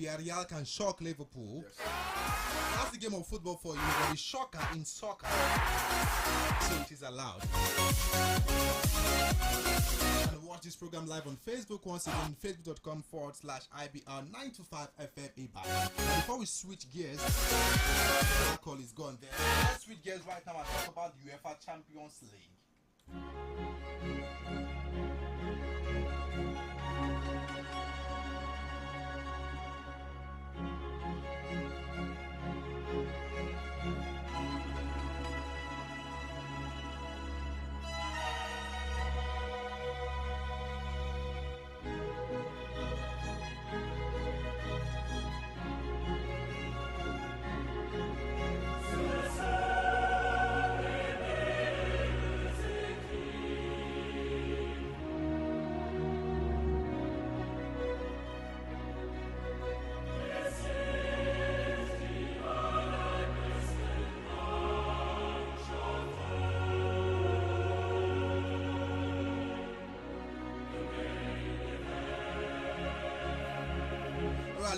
Villarreal can shock Liverpool. Yes. That's the game of football for you, but the shocker in soccer. So it is allowed. And watch this program live on Facebook once again, facebook.com/IBR925FM Ibr. Now before we switch gears, that call is gone there. Let's switch gears right now and talk about the UEFA Champions League.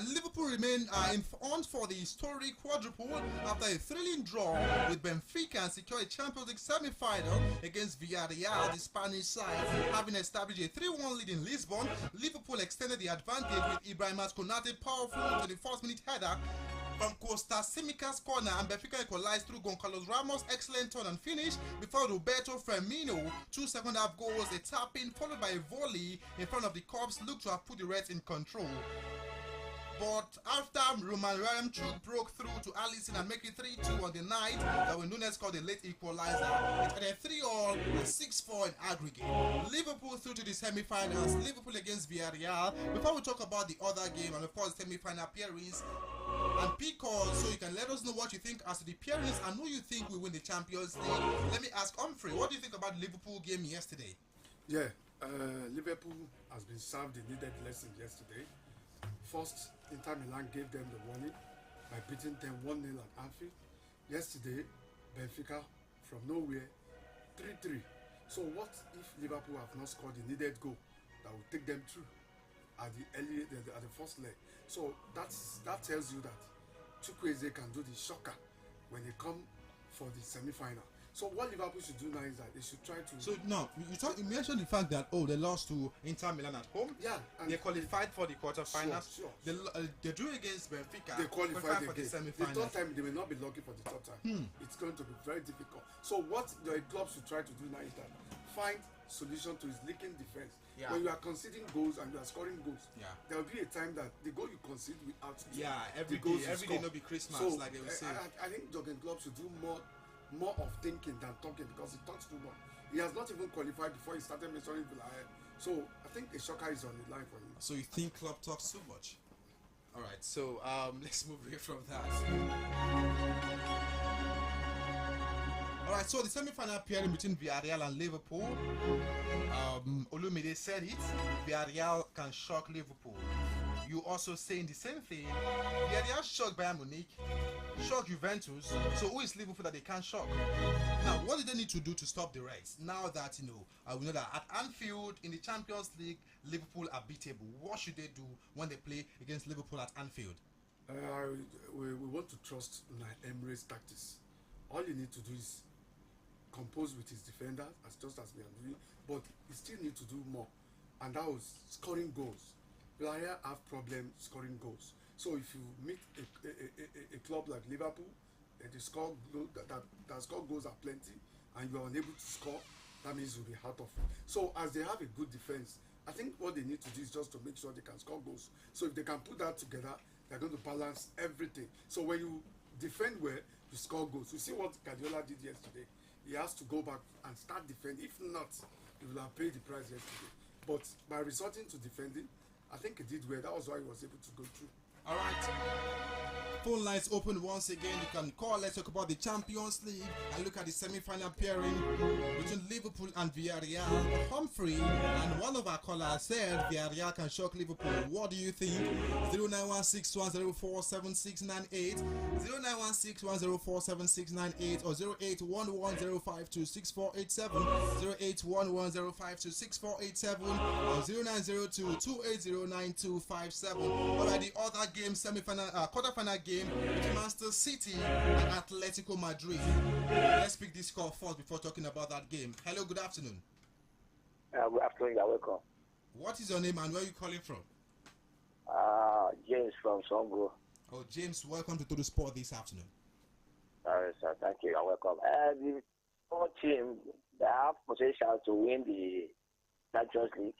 Liverpool remain in front for the historic quadruple after a thrilling draw with Benfica and secure a Champions League semi-final against Villarreal, the Spanish side. Having established a 3-1 lead in Lisbon, Liverpool extended the advantage with Ibr92.5FM powerful 21st-minute header from Costa Simica's corner, and Benfica equalized through Gonçalo Ramos' excellent turn and finish before Roberto Firmino, 2 second-half goals, a tap-in followed by a volley in front of the Cubs looked to have put the Reds in control. But after Roman Yaremchuk broke through to Alisson and make it 3-2 on the night, Darwin Núñez scored a late equalizer. It had a 3-all and 6-4 in aggregate. Liverpool through to the semi-finals, Liverpool against Villarreal. Before we talk about the other game and of course semi-final appearance and pick-calls, so you can let us know what you think as to the appearance and who you think will win the Champions League. Let me ask Humphrey, what do you think about the Liverpool game yesterday? Yeah, Liverpool has been served the needed lesson yesterday. First, Inter Milan gave them the warning by beating them 1-0 at Anfield. Yesterday, Benfica from nowhere 3-3. So what if Liverpool have not scored the needed goal that will take them through at the first leg? So that tells you that Chukwueze can do the shocker when they come for the semi-final. So what Liverpool should do now is that they should try to. So now you mentioned the fact that they lost to Inter Milan at home. Yeah, and they qualified for the quarterfinals. Sure. They drew against Benfica. They qualified for the semi-finals. The third time they may not be lucky for the third time. It's going to be very difficult. So what the club should try to do now is that find solution to his leaking defense. Yeah. When you are conceding goals and you are scoring goals, yeah, there will be a time that the goal you concede will out. Every day no be Christmas, so, like they will say. I think Jurgen Klopp should do more of thinking than talking, because he talks too much. He has not even qualified before he started mentioning Villarreal. So I think a shocker is on the line for him. So you think Klopp talks too much? All right, so let's move away from that. All right, so the semi-final pairing between Villarreal and Liverpool. Olumide said it. Villarreal can shock Liverpool. You also saying the same thing. Villarreal shocked Bayern Munich, shock Juventus. So who is Liverpool that they can't shock? Now, what do they need to do to stop the Reds? Now that we know that at Anfield in the Champions League, Liverpool are beatable. What should they do when they play against Liverpool at Anfield? We want to trust Emery's tactics. All you need to do is compose with his defenders, just as we are doing, but he still need to do more, and that was scoring goals. Villarreal have problems scoring goals. So if you meet a club like Liverpool, that score goals are plenty, and you are unable to score, that means you'll be out of it. So as they have a good defense, I think what they need to do is just to make sure they can score goals. So if they can put that together, they're going to balance everything. So when you defend well, you score goals. You see what Guardiola did yesterday. He has to go back and start defending. If not, he will have paid the price yesterday. But by resorting to defending, I think he did well. That was why he was able to go through. All right. phone lines open once again. You can call. Let's talk about the Champions League and look at the semi-final pairing between Liverpool and Villarreal. Humphrey and one of our callers said Villarreal can shock Liverpool. What do you think? 0916-104-7698, 0916-104-7698, or 0811-052-6487, 0811-052-6487, or 0902-280-9257. Alright, the other game, semi-final, quarter-final game between Manchester City and Atletico Madrid. Let's pick this call first before talking about that game. Hello, good afternoon. Good afternoon, you're welcome. What is your name and where are you calling from? James from Songo. Oh, James, welcome to the Sport this afternoon. Alright, sir, thank you, you're welcome. The four team, they have potential to win the Champions League.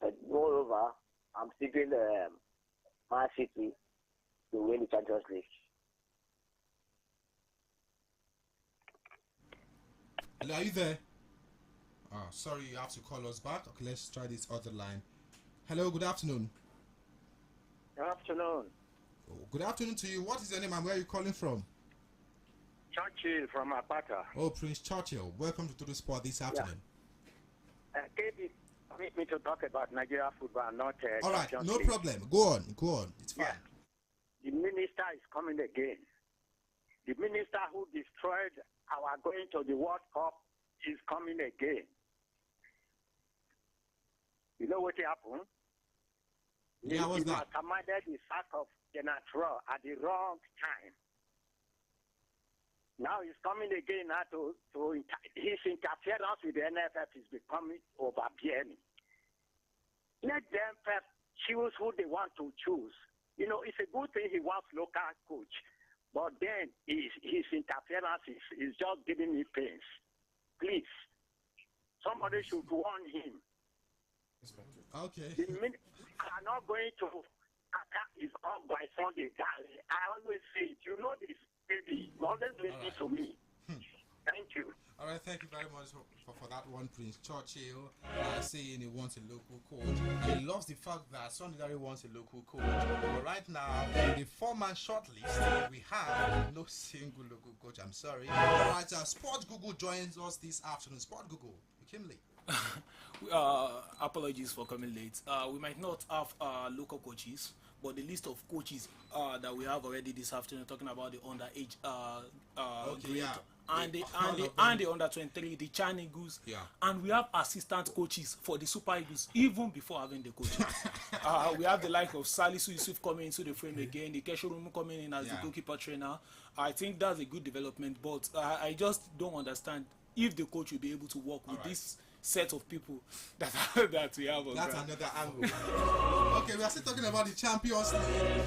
But moreover, I'm thinking Man City to win the Champions League. Hello, are you there? Oh, sorry, you have to call us back. Okay, let's try this other line. Hello, good afternoon. Good afternoon. Oh, good afternoon to you. What is your name and where are you calling from? Churchill from Apata. Oh, Prince Churchill. Welcome to the Sport this afternoon. KB, permit me to talk about Nigeria football, not all right, Champions no League. problem. Go on. It's fine. Yeah. The minister is coming again. The minister who destroyed our going to the World Cup is coming again. You know what happened? Yeah, what's that? He commanded the sack of Genatro at the wrong time. Now he's coming again now his interference with the NFF is becoming overbearing. Let them first choose who they want to choose. You know, it's a good thing he wants local coach, but then his interference is just giving me pains. Please, somebody should warn him. Okay. I'm not going to attack his up by Sunday, darling. I always say it. You know this, baby. You always listen to me. Thank you. All right, thank you very much for that one, Prince Churchill. Saying he wants a local coach. And he loves the fact that Sondidari wants a local coach. But right now, in the four-man shortlist, we have no single local coach. I'm sorry. All right, Sport Google joins us this afternoon. Sport Google, you came late. Apologies for coming late. We might not have local coaches, but the list of coaches that we have already this afternoon, talking about the underage grade, and the under 23, the Chan Eagles, and we have assistant coaches for the Super Eagles even before having the coach. We have the like of Salisu Yusuf coming into the frame again, the Keshorumu coming in as the goalkeeper trainer. I think that's a good development, but I just don't understand if the coach will be able to work with this set of people that we have on That's ground. another angle. Okay, we are still talking about the Champions League,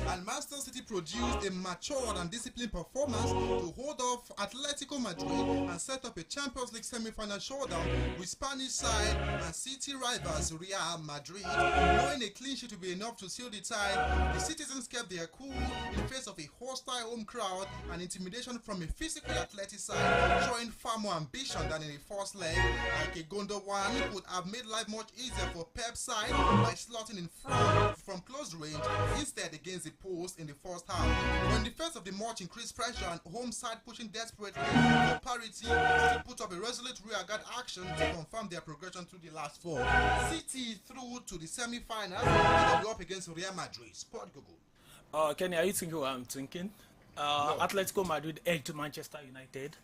and Manchester City produced a matured and disciplined performance to hold off Atletico Madrid and set up a Champions League semi-final showdown with Spanish side and City rivals Real Madrid. Knowing a clean sheet to be enough to seal the tie, the citizens kept their cool in face of a hostile home crowd and intimidation from a physically athletic side, showing far more ambition than in the first leg. Like a Gondo one would have made life much easier for Pep's side by slotting in front from close range instead against the post in the first half. When the first of the match increased pressure and home side pushing desperately for parity, City put up a resolute rearguard action to confirm their progression through the last four. City through to the semi-finals and will be up against Real Madrid. Sport Google. Kenny, are you thinking what I'm thinking? No. Atletico Madrid edged Manchester United.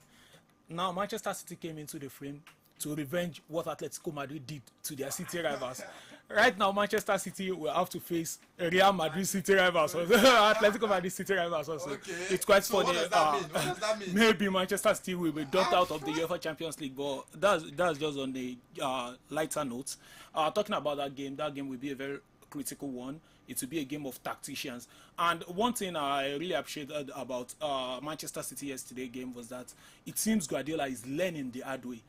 Now Manchester City came into the frame to revenge what Atletico Madrid did to their City rivals. Right now, Manchester City will have to face Real Madrid City rivals, Atletico Madrid City rivals also. Okay. It's quite So funny. what does that mean? Maybe Manchester City will be dumped out of the UEFA Champions League, but that's just on the lighter note. Talking about that game will be a very critical one. It will be a game of tacticians. And one thing I really appreciated about Manchester City yesterday game was that it seems Guardiola is learning the hard way.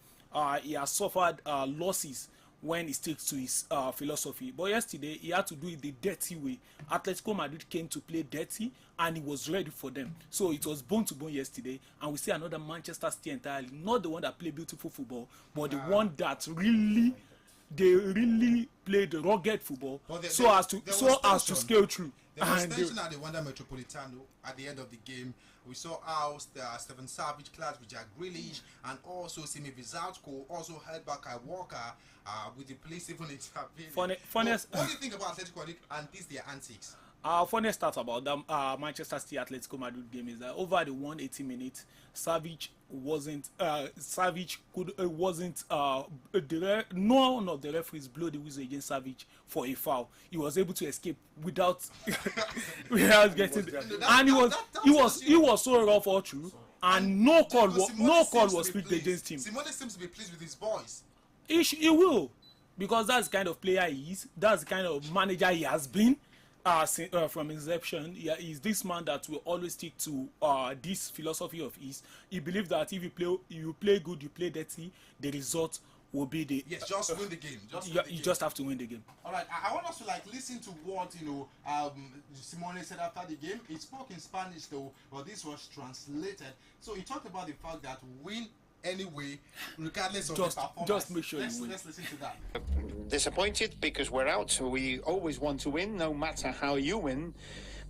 He has suffered losses when he sticks to his philosophy. But yesterday, he had to do it the dirty way. Atletico Madrid came to play dirty, and he was ready for them. So it was bone to bone yesterday, and we see another Manchester City entirely. Not the one that played beautiful football, but the one that really they really played rugged football so as to scale through. There was tension at the Wanda Metropolitano at the end of the game. We saw how Stephen Savage clashed with Jack Grealish, and also Simi Vizatko also held back Kai Walker with the police even intervening. Funniest. What do you think about Atletico Madrid and their antics? Funniest part about the Manchester City Atletico Madrid game is that over the 180 minutes, Savage wasn't none of the referees blew the whistle against Savage for a foul. He was able to escape without getting and he was so rough all through, and no call was picked against him. Simone seems to be pleased with his boys. He will, because that's the kind of player he is. That's the kind of manager he has been. From inception, he's this man that will always stick to this philosophy of his. He believes that if you play good, you play dirty, the result will be the just win the game. You just have to win the game. All right, I want us to listen to what Simone said after the game. He spoke in Spanish though, but this was translated. So he talked about the fact that win anyway, regardless of the performance. Just make sure you win. Let's listen to that. Disappointed because we're out, so we always want to win, no matter how you win.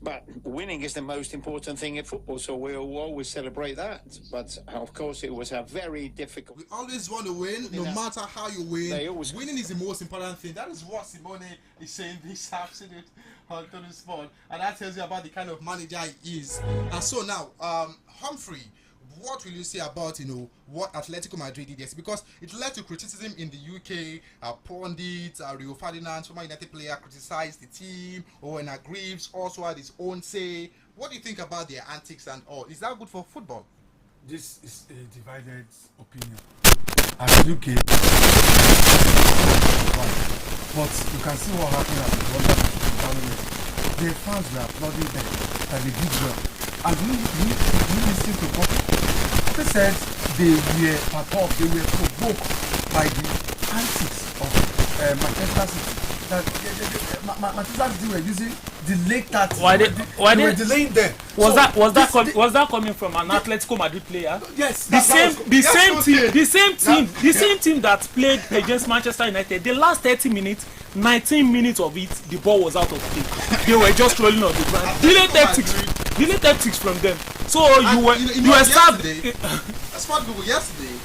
But winning is the most important thing in football, so we'll always celebrate that. But of course, it was a very difficult. We always want to win, no matter how you win. Winning is the most important thing. That is what Simone is saying this afternoon on the spot, and that tells you about the kind of manager he is. And so now, Humphrey, what will you say about what Atletico Madrid did yesterday? Because it led to criticism in the UK. Pundits, Rio Ferdinand, former United player, criticized the team. Owen Greaves also had his own say. What do you think about their antics and all? Is that good for football? This is a divided opinion. As UK, but you can see what happened at the Wanda tournament. Their fans were applauding them that they did well. And you listen to what they said. They were perturbed, they were provoked by the antics of Manchester City. That Manchester City were using delayed tactics. They were delaying them. Was that coming from an Atletico Madrid player? Yes. The same team that played against Manchester United. The last 30 minutes, 19 minutes of it, the ball was out of play. They were just rolling on the ground. Delayed tactics from them. So you were yesterday. As far as Google yesterday,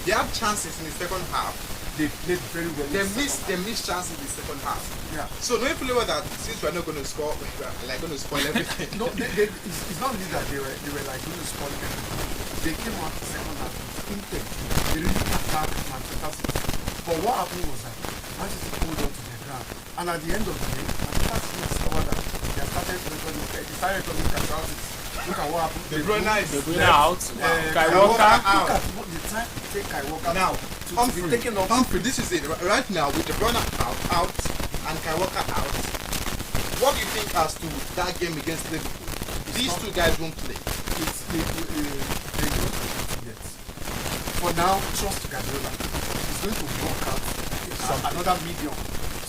they had chances in the second half. They played very well. They missed chances in the second half. Yeah. So no believe that since we're not going to score, we're going to spoil everything. No, it's not really that they were going to spoil everything. They came out the second half with intent. They really attacked Manchester City. But what happened was that Manchester City hold on to their ground, and at the end of the day, Manchester City discovered that they started to make casualties. Look at what happened. De Bruyne out. Kai Walker out. Look at what they tried to take Kai Walker now. Humphrey, this is it. Right now, with De Bruyne out and Kai Walker out, what do you think as to that game against Liverpool? These two guys won't play. They won't play yet. For now, trust Guardiola. He's going to work out another medium.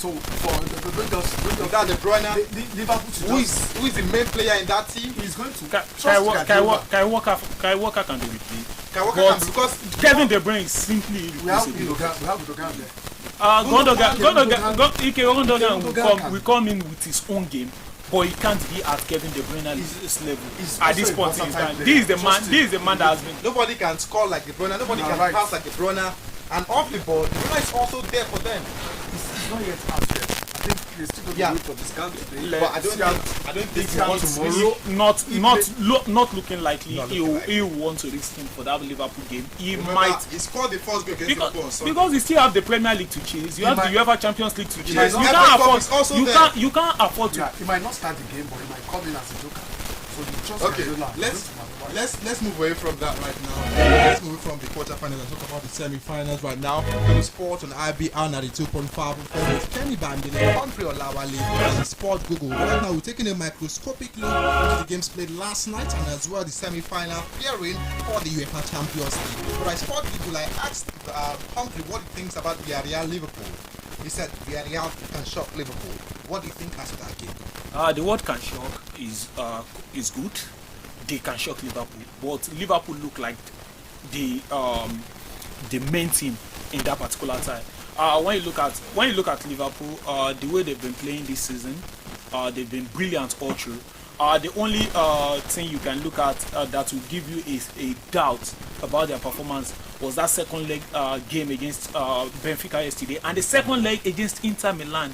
So for without De Bruyne, Liverpool who is the main player in that team? He's going to Kai Walker can be replaced. Because Kevin De Bruyne is simply we have Gundogan there. Gundogan will come in with his own game, but he can't be at Kevin De Bruyne's level at this point in time. This is the man that has been. Nobody can score like De Bruyne. Nobody can pass like De Bruyne. And off the ball, De Bruyne is also there for them. It's not yet out yet. I think they still going to wait for this game today. But I don't think he wants tomorrow. Not looking likely. He will want to risk him for that Liverpool game. He scored the first goal against Liverpool. Because he still have the Premier League to chase. You have the UEFA Champions League to chase. You can't afford to. Yeah, he might not start the game, but he might come in as a joker. So the trust let's move away from that right now. Let's move from the quarterfinals and talk about the semi-finals right now. Going to sport on Ibr92.5FM with Kenny Bambile, Humphrey Olawale, and the Sport Google. Right now we're taking a microscopic look at the games played last night and as well the semi-final appearing for the UEFA Champions League. But I Sport Google, I asked Humphrey what he thinks about Villarreal Liverpool. He said Villarreal can shock Liverpool. What do you think after that game? The word can shock is good. They can shock Liverpool, but Liverpool look like the main team in that particular time. When you look at Liverpool, the way they've been playing this season, they've been brilliant all through. The only thing you can look at that will give you a doubt about their performance was that second leg game against Benfica yesterday, and the second leg against Inter Milan.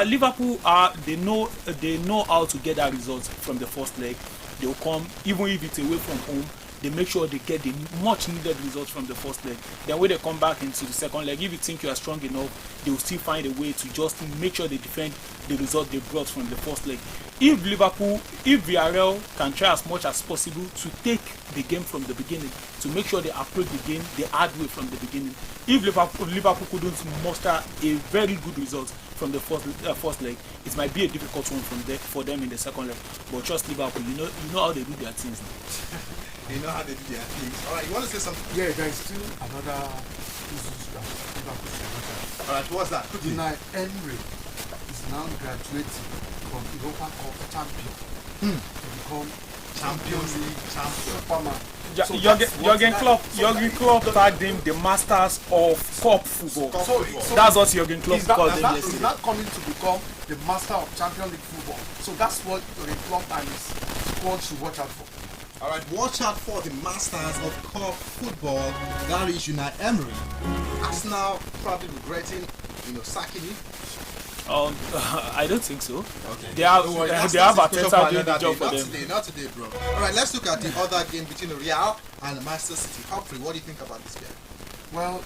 Liverpool, they know how to get that result from the first leg. They'll come, even if it's away from home, they make sure they get the much needed results from the first leg. Then when they come back into the second leg, if you think you are strong enough, they will still find a way to just make sure they defend the result they brought from the first leg. If Villarreal can try as much as possible to take the game from the beginning, to make sure they approach the game the hard way from the beginning. If Liverpool couldn't muster a very good result from the first leg, it might be a difficult one for them in the second leg. But trust Liverpool, you know how they do their things now. They know how they do their things. Alright, you want to say something? Yeah, there is still another issue that Liverpool should. Alright, what's that? Unai Emery is now graduating from Europa Cup champion to become Champions League champion. Superman. So Jurgen Klopp tagged him the masters of cup football. So that's what Jurgen Klopp called him He's yesterday. not coming to become the master of Champions League football. So that's what Jurgen Klopp and his squad should watch out for. Alright, watch out for the masters of cup football. That is Unai Emery. Arsenal probably regretting, sacking him. I don't think so. Okay. They have a Arteta doing the job for them. Not today, bro. Alright, let's look at the other game between Real and Manchester City. Humphrey, what do you think about this game? Well,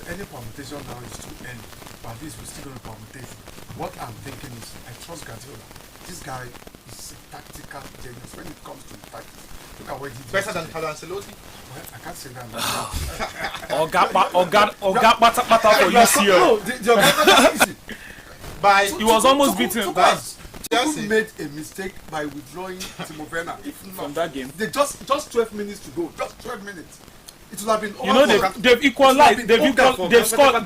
any permutation now is too early, but at least we're still going to permutate. What I'm thinking is, I trust Guardiola. This guy is a tactical genius when it comes to tactics. Look at what he did. Better than Carlo Ancelotti? Well, I can't say that. Oga pata for UCL. No, the Oga is easy. He was almost beaten by Chelsea made a mistake by withdrawing Timo Werner. If not, from that game. they just 12 minutes to go. Just 12 minutes. It would have been. They've equalized. They've scored a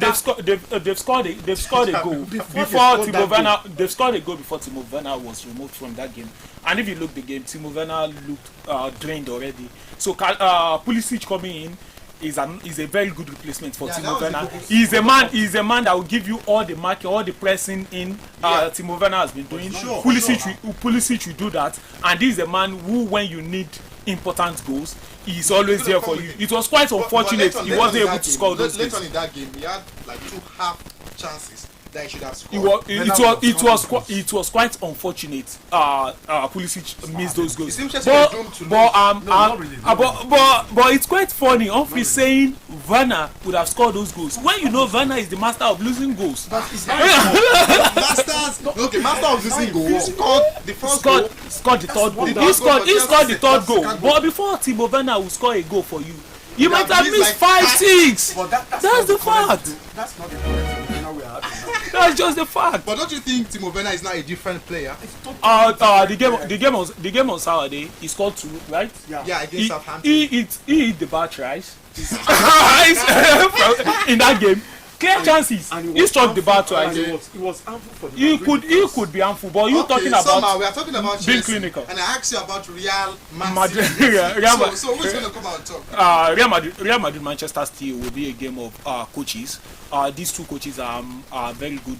goal before Timo Werner. They've scored a goal before Timo Werner was removed from that game. And if you look the game, Timo Werner looked drained already. So Pulisic coming in is a very good replacement for Timo Werner. He's a man that will give you all the marking, all the pressing in Timo Werner has been doing. Pulisic will do that, and this is a man who, when you need important goals, he's always there for you. It was quite unfortunate he wasn't able to score those goals. Later on in that game, he had like 2 half chances that he should have scored. It was quite unfortunate. Pulisic missed those goals. But it's quite funny. Humphrey saying Werner would have scored those goals when you know Werner is the master of losing goals. Master of losing goals. He scored the first goal. Scored the third goal. He scored the third goal. But before Timo Werner will score a goal for you, you might have missed 5-6. That's the fact. That's not the correct thing we are having now. That's just the fact. But don't you think Timo Werner is now a different player? The game on Saturday, he scored 2, right? Yeah, against Southampton. He hit the bar twice. In that game, clear chances. He struck the bar twice. It was harmful for the He could be harmful, but you talking about we are talking about being Chelsea, clinical. and I asked you about Real Madrid. So who's going to come out and talk? Real Madrid Manchester City will be a game of coaches. These 2 coaches are very good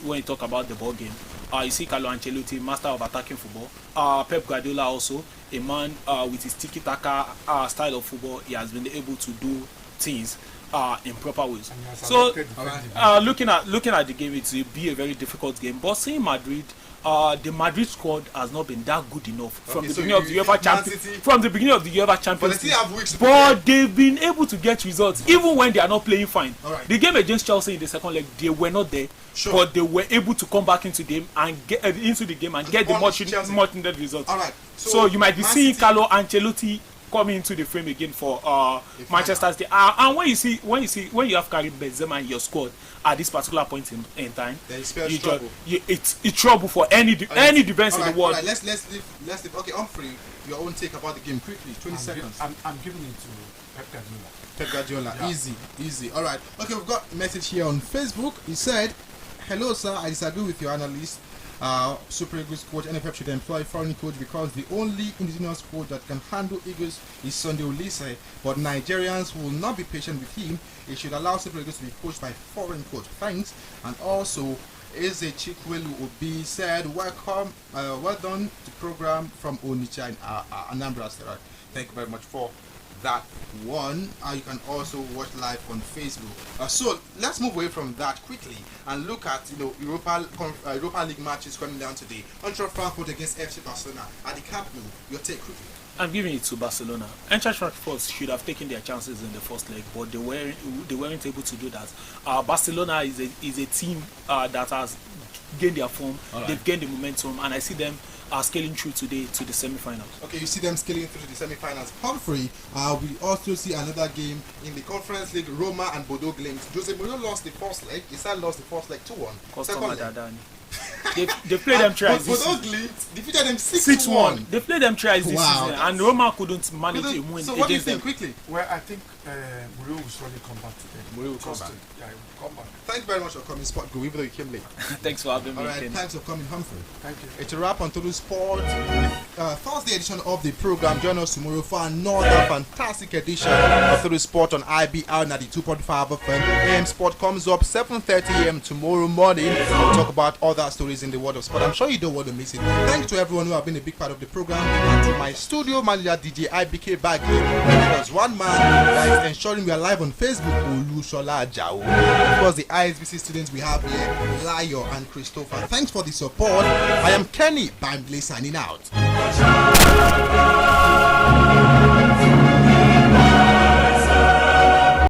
when you talk about the ball game. You see Carlo Ancelotti, master of attacking football. Pep Guardiola also, a man with his tiki-taka style of football. He has been able to do things in proper ways. So looking at the game, it will be a very difficult game. But seeing Madrid, the Madrid squad has not been that good enough from the beginning of the UEFA Champions League. But they've been able to get results even when they are not playing fine. The game against Chelsea in the second leg, they were not there, but they were able to come back into the game and get the much needed results. So you might be seeing Carlo Ancelotti coming into the frame again for Manchester City. And when you have Karim Benzema in your squad at this particular point in time, it's trouble for any defense in the world. Let's leave. Okay, Humphrey, your own take about the game quickly. 20 seconds. I'm giving it to Pep Guardiola. Easy. All right. Okay, we've got a message here on Facebook. He said, "Hello, sir. I disagree with your analyst. Super Eagles coach, NFF should employ foreign coach because the only indigenous coach that can handle Eagles is Sunday Olise. But Nigerians will not be patient with him. He should allow Super Eagles to be coached by foreign coach. Thanks. And also, Eze Chikwelu Obi said, welcome, well done to program from Onitsha in Anambra State. Thank you very much for that one. You can also watch live on Facebook. So let's move away from that quickly and look at Europa League matches coming down today. Eintracht Frankfurt against FC Barcelona at the Camp Nou. Your take quickly. I'm giving it to Barcelona. Eintracht Frankfurt should have taken their chances in the first leg, but they weren't able to do that. Barcelona is a team that has gained their form. Right. They've gained the momentum, and I see them scaling through today to the semi-finals. Okay, you see them scaling through to the semi-finals. Humphrey, we also see another game in the Conference League. Roma and Bodo Glimt. Jose Mourinho lost the first leg. Issa lost the first leg 2-1. Second leg. They played them twice. But Bodo Glimt defeated them 6-1. They played them twice this season, and Roma couldn't manage a win. So what do you think quickly? Well, I think Mourinho will surely come back today. Mourinho will come back. Yeah, he will come back. Thank you very much for coming, Sport Go, even though you came late. Thanks for having me. Alright, thanks for coming, Humphrey. Thank you. It's a wrap on Total Sport. Thursday edition of the program. Join us tomorrow for another fantastic edition of Total Sport on Ibr92.5FM. AM Sport comes up 7:30 AM tomorrow morning. We'll talk about other stories in the world of sport. I'm sure you don't want to miss it. Thanks to everyone who have been a big part of the program, and to my studio manager DJ IBK Baggy. There was one man that is ensuring we are live on Facebook, Olushola Ajao. Of course, the ISBC students we have here, Layo and Christopher. Thanks for the support. I am Kenny Bambley signing out.